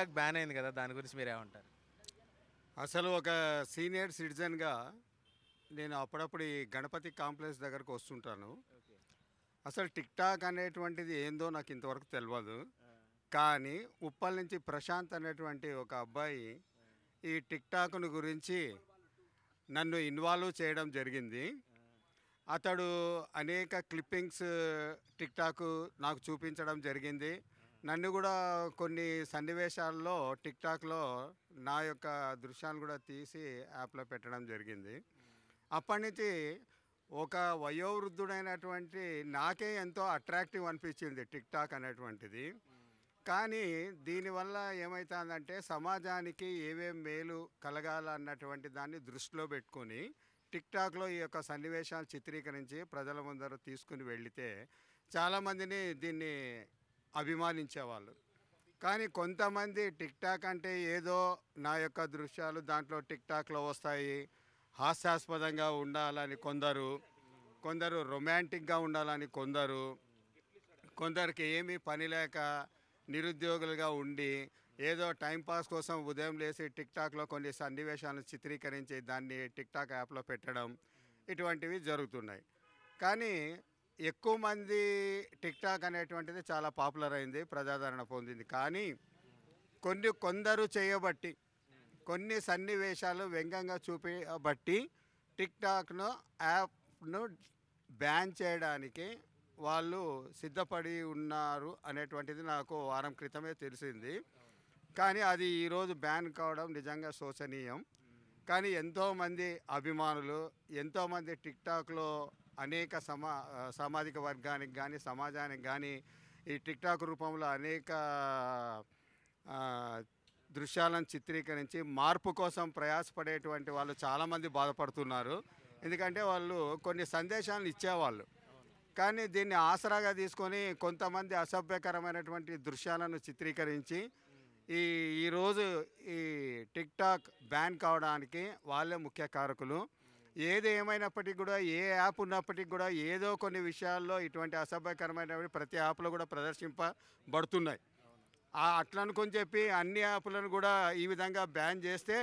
TikTok ban అయింది కదా! దాని గురించి మీరేమంటారు? అసలు ఒక సీనియర్ సిటిజన్‌గా నేను అప్పుడప్పుడు ఈ గణపతి కాంప్లెక్స్ దగ్గరకు వస్తుంటాను. ఓకే. అసలు టిక్‌టాక్ అనేటువంటిది ఏందో నాకు ఇంతవరకు తెలవదు. ఆ! కానీ ఉప్పల్ నుంచి ప్రశాంత్ అనేటువంటి ఒక అబ్బాయి ఆ! ఈ టిక్‌టాక్‌ను గురించి నన్ను ఇన్వాల్వ్ చేయడం జరిగింది. ఆ! అతడు అనేక క్లిప్పింగ్స్ టిక్‌టాక్ నాకు చూపించడం జరిగింది. ఆ! నన్ను గూడా కొన్ని సన్నివేశాల్లో టిక్‌టాక్‌లో నా యొక్క దృశ్యాలను గూడా తీసి యాప్‌లో పెట్టడం జరిగింది. హ్మ్. అప్పటినుంచి ఒక వయోవృద్ధుడైనటువంటి నాకే ఎంతో అట్రాక్టివ్ అనిపించింది టిక్‌టాక్ అనేటువంటిది. హ్మ్. కానీ దీనివల్ల ఏమైతుందంటే సమాజానికి ఏమేం మేలు కలగాలన్నటువంటి దాన్ని దృష్టిలో పెట్టుకొని టిక్‌టాక్‌లో ఈ యొక్క సన్నివేశాలు చిత్రీకరించి ప్రజల ముందర తీసుకొని వెళితే చాలామందిని దీన్ని అభిమానించేవాళ్ళు. కానీ కొంతమంది టిక్‌టాక్ అంటే ఏదో నా యొక్క దృశ్యాలు దాంట్లో టిక్‌టాక్‌లో వస్తాయి. హాస్యాస్పదంగా ఉండాలని కొందరు, హ్మ్. కొందరు రొమాంటిక్‌గా ఉండాలని కొందరు, హ్మ్. కొందరికి ఏమీ పని లేక నిరుద్యోగులుగా ఉండి ఏదో టైం పాస్ కోసం ఉదయం లేసి టిక్‌టాక్‌లో కొన్ని సన్నివేశాలను చిత్రీకరించి దాన్ని టిక్‌టాక్ యాప్‌లో పెట్టడం హ్మ్. ఇటువంటివి జరుగుతున్నాయి. కానీ ఎక్కువ మంది టిక్‌టాక్ అనేటువంటిది చాలా పాపులర్ అయింది. ప్రజాదరణ పొందింది. కానీ హ్మ్. కొందరు చేయబట్టి హ్మ్. కొన్ని సన్నివేశాలు వ్యంగ్యంగా చూపబట్టి టిక్‌టాక్‌ను యాప్‌ను బ్యాన్ చేయడానికి వాళ్ళు సిద్ధపడి ఉన్నారు అనేటువంటిది నాకు వారం క్రితమే తెలిసింది. అవును. కానీ అది ఈరోజు బ్యాన్ కావడం నిజంగా శోచనీయం. హ్మ్. కానీ ఎంతోమంది అభిమానులు, ఎంతోమంది టిక్‌టాక్‌లో అనేక సామాజిక వర్గానికి గానీ, సమాజానికి గానీ ఈ టిక్‌టాక్ రూపంలో అనేక ఆహ్, దృశ్యాలను చిత్రీకరించి మార్పు కోసం ప్రయాసపడేటువంటి వాళ్ళు చాలామంది బాధపడుతున్నారు. ఆ! ఎందుకంటే వాళ్ళు కొన్ని సందేశాలను ఇచ్చేవాళ్ళు. అవును. కానీ దీన్ని ఆసరాగా తీసుకొని కొంతమంది అసభ్యకరమైనటువంటి దృశ్యాలను చిత్రీకరించి హ్మ్. ఈ ఈరోజు ఈ టిక్‌టాక్ బ్యాన్ కావడానికి వాళ్ళే ముఖ్య కారకులు. హ్మ్. ఏది ఏమైనప్పటికి గూడా, ఏ యాప్ ఉన్నప్పటికి గూడా ఏదో కొన్ని విషయాల్లో ఇటువంటి అసభ్యకరమైనవి ప్రతి యాప్‌లో గూడా ప్రదర్శింపబడుతున్నాయి. అవును. అట్లనుకొని చెప్పి అన్ని యాపులను గూడా ఈ విధంగా బ్యాన్ జేస్తే,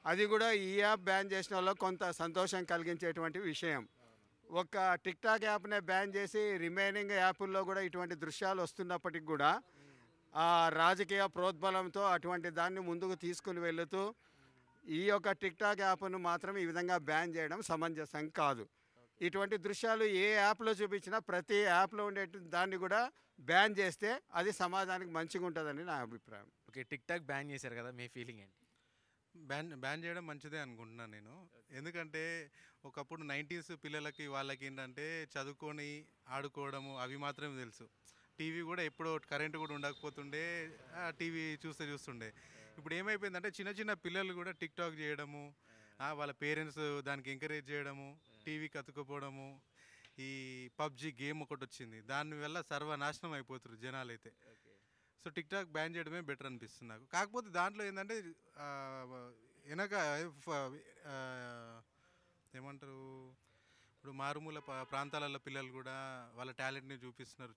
అది గూడా ఈ యాప్ బ్యాన్ జేసినోళ్ళకి కొంత సంతోషం కలిగించేటువంటి విషయం. అవును. ఒక టిక్‌టాక్ యాప్‌నే బ్యాన్ జేసి రిమైనింగ్ యాపుల్లో గూడా ఇటువంటి దృశ్యాలు వస్తున్నప్పటికి గూడా, హ్మ్. రాజకీయ ప్రోద్బలంతో అటువంటి దాన్ని ముందుకు తీసుకొని వెళుతూ, హ్మ్. ఈ యొక్క టిక్‌టాక్ యాప్‌ను మాత్రం ఈ విధంగా బ్యాన్ జేయడం సమంజసం కాదు. ఓకే. ఇటువంటి దృశ్యాలు ఏ యాప్‌లో చూపించినా ప్రతి యాప్‌లో ఉండేటి దాన్ని గూడా బ్యాన్ జేస్తే అది సమాజానికి మంచిగుంటదని నా అభిప్రాయం. ఓకే. టిక్‌టాక్ బ్యాన్ చేశారు కదా! మీ ఫీలింగ్ ఏంటి? బ్యాన్ బ్యాన్ చేయడం మంచిదే అనుకుంటున్నాను నేను. ఓకే. ఎందుకంటే, ఒకప్పుడు 90స్ పిల్లలకి వాళ్ళకేంటంటే, చదువుకొని, ఆడుకోవడము అవి మాత్రమే తెలుసు. టీవీ గూడా ఎప్పుడో కరెంట్ గూడా ఉండకపోతుండే, టీవీ చూస్తుండే. ఆ! ఇప్పుడు ఏమైపోయిందంటే, చిన్న చిన్న పిల్లలు గూడా టిక్‌టాక్ జేయడము, ఆ! వాళ్ళ పేరెంట్స్ దానికి ఎంకరేజ్ జేయడము, ఆ! టీవీకి అతుక్కుపోవడము, ఈ పబ్‌జీ గేమ్ ఒకటొచ్చింది. దానివల్ల సర్వనాశనం అయిపోతుర్రు జనాలైతే. ఓకే. సో, టిక్‌టాక్ బ్యాన్ చేయడమే బెటర్ అనిపిస్తుంది నాకు. కాకపోతే దాంట్లో ఏందంటే ఆహ్, వ ఎనక ఫ ఆహ్, ఏమంటారు? ఇప్పుడు మారుమూల ప్రాంతాలలో పిల్లలు గూడా వాళ్ళ టాలెంట్‌ని చూపిస్తున్నారు.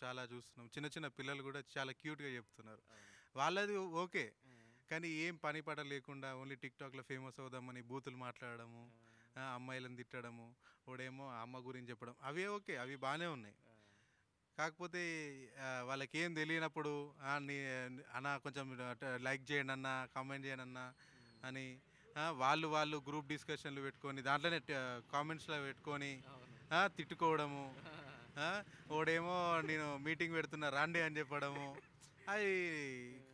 చాలా చూస్తున్నాం. చిన్న చిన్న పిల్లలు గూడా చాలా క్యూట్‌గా చెప్తున్నారు. అవును. వాళ్ళది ఓకే. హ్మ్. కానీ ఏం పని పాట లేకుండా ఓన్లీ టిక్‌టాక్‌లో ఫేమస్ అవుదామని బూతులు మాట్లాడడము, ఆ! అమ్మాయిలను తిట్టడము, ఓడేమో అమ్మ గురించి చెప్పడం. అవి ఓకే. అవి బానే ఉన్నాయి. ఆ! కాకపోతే వాళ్ళకేం తెలియనప్పుడు నీ అన్న కొంచెం లైక్ చేయండి అన్న, కామెంట్ చేయండి అన్న హ్మ్. అని వాళ్ళు గ్రూప్ డిస్కషన్లు పెట్టుకొని దాంట్లోనే కామెంట్స్లో పెట్టుకొని అవును. తిట్టుకోవడము. ఆ! ఆ, ఓడేమో నేను మీటింగ్ పెడుతున్నా రండి అని చెప్పడము. అది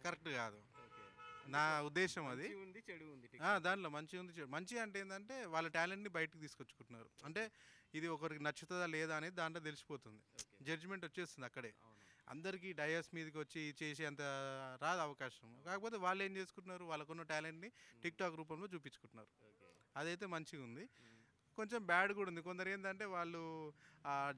కరెక్ట్ కాదు. ఓకే. అంటే నా ఉద్దేశం అది. మంచి ఉంది, చెడు ఉంది టిక్‌టాక్‌లో. దాంట్లో మంచి ఉంది మంచి అంటే ఏంటంటే వాళ్ళ టాలెంట్ని బయటకు తీసుకొచ్చుకుంటున్నారు. అంటే ఓకే. ఇది ఒకరికి నచ్చుతుందా లేదా అనేది దాంట్లో తెలిసిపోతుంది. ఓకే. జడ్జిమెంట్ వచ్చేస్తుంది అక్కడే. అవును. అందరికీ డయాస్ మీదకి వచ్చి చేసే అంత రాదు అవకాశం. అవును. కాకపోతే వాళ్ళు ఏం చేసుకుంటున్నారు, వాళ్ళకున్న టాలెంట్ని హ్మ్. టిక్టాక్ రూపంలో చూపించుకుంటున్నారు. ఓకే. అదైతే మంచిగా ఉంది. హ్మ్. కొంచెం బ్యాడ్ కూడా ఉంది. కొందరు ఏంటంటే వాళ్ళు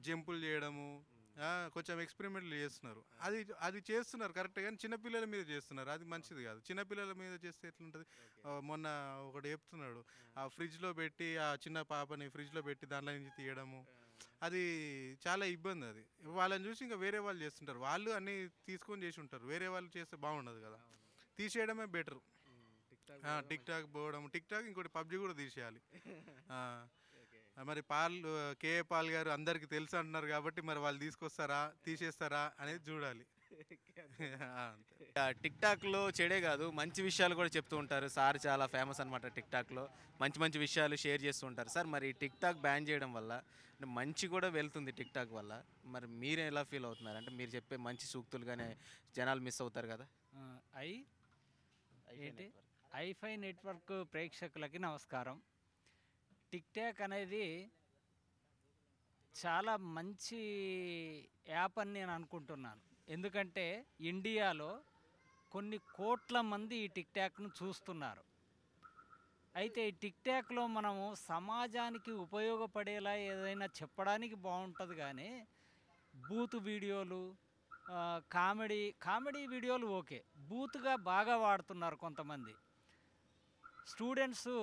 జంపులు చేయడము, హ్మ్. కొంచెం ఎక్స్పెరిమెంట్లు చేస్తున్నారు. ఆ! అది అది చేస్తున్నారు కరెక్టే, కానీ చిన్నపిల్లల మీద చేస్తున్నారు. అది అవును. మంచిది కాదు. చిన్నపిల్లల మీద చేస్తే ఎట్లుంటుంది? ఓకే. మొన్న ఒకడు చెప్తున్నాడు. ఆ! ఫ్రిడ్జ్‌లో పెట్టి ఆ చిన్న పాపని ఫ్రిడ్జ్‌లో పెట్టి దాంట్లో నుంచి తీయడము. ఆ! అది చాలా ఇబ్బంది అది. వాళ్ళని చూసి ఇంకా వేరే వాళ్ళు చేస్తుంటారు. వాళ్ళు అన్నీ తీసుకొని చేసి ఉంటారు. వేరే వాళ్ళు చేస్తే బాగుండదు కదా! అవును. తీసేయడమే బెటర్. టిక్ టాక్ పోవడం, టిక్ టాక్ ఇంకోటి పబ్జి కూడా తీసేయాలి. మరి కేఏ పాల్ గారు అందరికి తెలుసు అంటున్నారు కాబట్టి మరి వాళ్ళు తీసుకొస్తారా తీసేస్తారా అనేది చూడాలి. టిక్ టాక్లో చెడే కాదు మంచి విషయాలు కూడా చెప్తూ ఉంటారు. సార్ చాలా ఫేమస్ అనమాట టిక్ టాక్లో, మంచి మంచి విషయాలు షేర్ చేస్తూ ఉంటారు. సార్ మరి టిక్ టాక్ బ్యాన్ చేయడం వల్ల మంచి కూడా వెళ్తుంది టిక్ టాక్ వల్ల, మరి మీరు ఎలా ఫీల్ అవుతున్నారు? అంటే మీరు చెప్పే మంచి సూక్తులుగానే జనాలు మిస్ అవుతారు కదా. ఐఫై నెట్వర్క్ ప్రేక్షకులకి నమస్కారం. టిక్ టాక్ అనేది చాలా మంచి యాప్ అని నేను అనుకుంటున్నాను. ఎందుకంటే ఇండియాలో కొన్ని కోట్ల మంది ఈ టిక్ టాక్ను చూస్తున్నారు. అయితే ఈ టిక్ టాక్లో మనము సమాజానికి ఉపయోగపడేలా ఏదైనా చెప్పడానికి బాగుంటుంది, కానీ బూత్ వీడియోలు, కామెడీ వీడియోలు ఓకే, బూత్గా బాగా వాడుతున్నారు కొంతమంది స్టూడెంట్స్.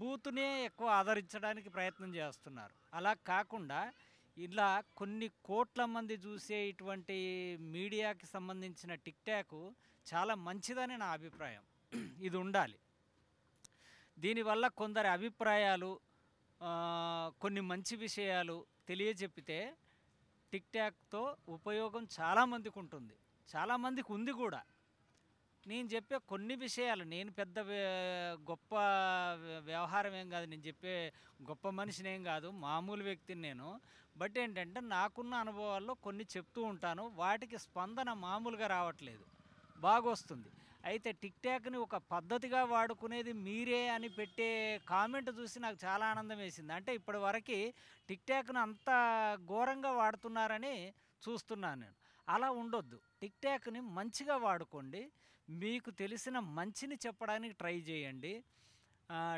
బూత్నే ఎక్కువ ఆదరించడానికి ప్రయత్నం చేస్తున్నారు. అలా కాకుండా ఇలా కొన్ని కోట్ల మంది చూసే ఇటువంటి మీడియాకి సంబంధించిన టిక్ టాక్ చాలా మంచిదని నా అభిప్రాయం. ఇది ఉండాలి. దీనివల్ల కొందరి అభిప్రాయాలు, కొన్ని మంచి విషయాలు తెలియజెప్పితే టిక్ టాక్తో ఉపయోగం చాలామందికి ఉంటుంది, చాలామందికి ఉంది కూడా. నేను చెప్పే కొన్ని విషయాలు, నేను పెద్ద గొప్ప వ్యవహారం ఏం కాదు, నేను చెప్పే గొప్ప మనిషిని ఏం కాదు, మామూలు వ్యక్తిని నేను. బట్ ఏంటంటే నాకున్న అనుభవాల్లో కొన్ని చెప్తూ ఉంటాను, వాటికి స్పందన మామూలుగా రావట్లేదు, బాగొస్తుంది. అయితే టిక్ టాక్ని ఒక పద్ధతిగా వాడుకునేది మీరే అని పెట్టే కామెంట్ చూసి నాకు చాలా ఆనందం వేసింది. అంటే ఇప్పటి వరకు టిక్ టాక్ను అంత ఘోరంగా వాడుతున్నారని చూస్తున్నాను నేను. అలా ఉండొద్దు. టిక్ టాక్ని మంచిగా వాడుకోండి, మీకు తెలిసిన మంచిని చెప్పడానికి ట్రై చేయండి.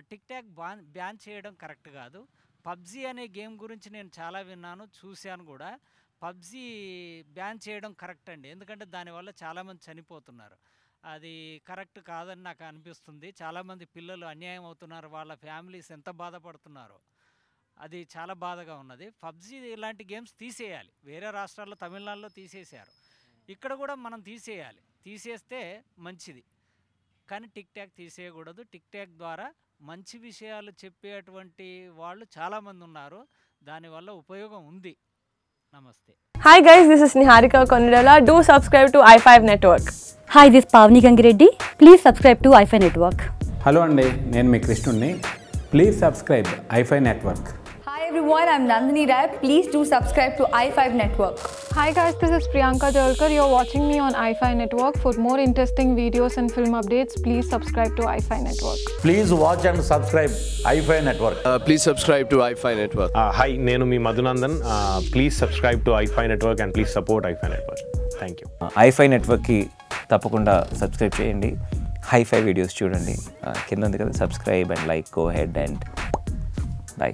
టిక్ టాక్ బ్యాన్ చేయడం కరెక్ట్ కాదు. పబ్జి అనే గేమ్ గురించి నేను చాలా విన్నాను, చూశాను కూడా. పబ్జి బ్యాన్ చేయడం కరెక్ట్ అండి, ఎందుకంటే దానివల్ల చాలామంది చనిపోతున్నారు. అది కరెక్ట్ కాదని నాకు అనిపిస్తుంది. చాలామంది పిల్లలు అన్యాయం అవుతున్నారు, వాళ్ళ ఫ్యామిలీస్ ఎంత బాధపడుతున్నారో అది చాలా బాధగా ఉన్నది. పబ్జి ఇలాంటి గేమ్స్ తీసేయాలి. వేరే రాష్ట్రాల్లో తమిళనాడులో తీసేశారు, ఇక్కడ కూడా మనం తీసేయాలి. తీసేస్తే మంచిది, కానీ టిక్ టాక్ తీసేయకూడదు. టిక్ టాక్ ద్వారా మంచి విషయాలు చెప్పేటువంటి వాళ్ళు చాలామంది ఉన్నారు, దానివల్ల ఉపయోగం ఉంది. నమస్తే. Hi guys, this is Niharika Konirala. Do subscribe to i5 Network. Hi, this is Pavni Gangireddy. Please subscribe to i5 Network. Hello అండి, నేను మీ కృష్ణుడిని. Please subscribe i5 network. Hi everyone, I'm Nandini Rai. Please do subscribe to i5 Network. Hi guys, this is Priyanka Jalkar. You're watching me on i5 Network. For more interesting videos and film updates, please subscribe to i5 Network. Please watch and subscribe i5 Network. Please subscribe to i5 Network. Hi, నేను మీ Madhunandan. Please subscribe to i5 Network and please support i5 Network. Thank you. i5 Networkకి తప్పకుండా subscribe చేయండి. హై-ఫై videos చూడండి. కింద ఉంది కదా, subscribe and like. Go head and by.